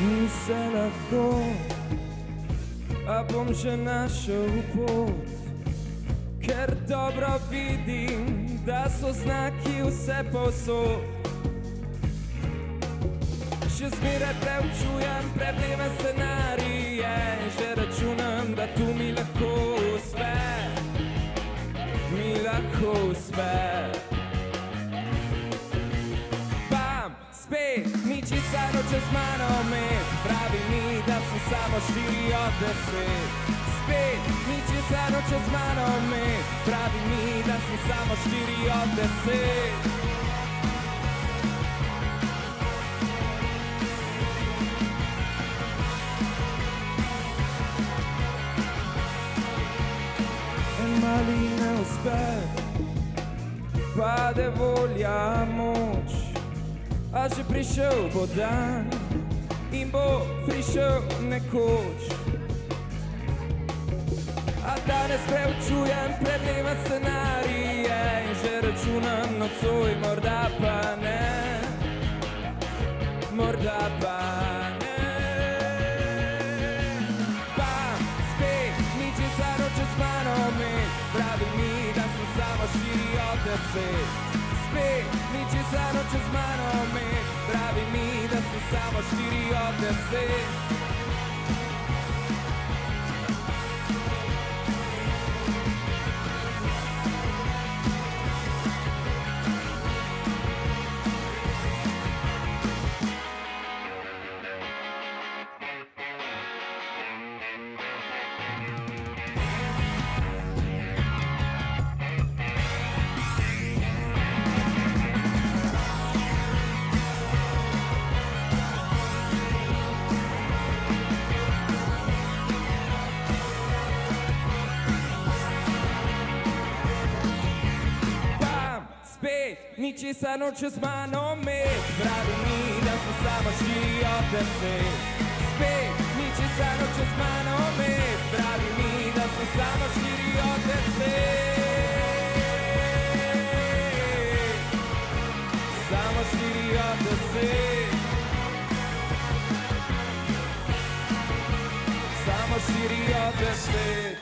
Ni se lahko, a bom že našel pot, ker dobro vidim, da so znaki vse povsod. Še zmeraj preučujem prepleve scenarije, že računam, da tu mi lahko uspe, mi lahko uspe. Bam, spet, ni česar noče z mano med, pravi mi, da sem samo 4 od 10. Spet, ni česar noče z mano med, pravi mi, da sem samo 4 od 10. Mali neuspeh, pade volja, moč, a že prišel bo dan in bo prišel nekoč. A danes preučujem prepleva scenarije in že računam nocoj, morda pa ne, morda pa ne. Pravi mi, da sem samo 4 od 10. Spet, ni česar noče z mano med, pravi mi, da sem samo 4 od 10. Ni česar noče z mano med, pravi mi, da sem samo 4 od 10. Spet, ni česar noče z mano med, pravi mi, da sem samo 4 od 10. Samo 4 od 10. Samo 4 od 10.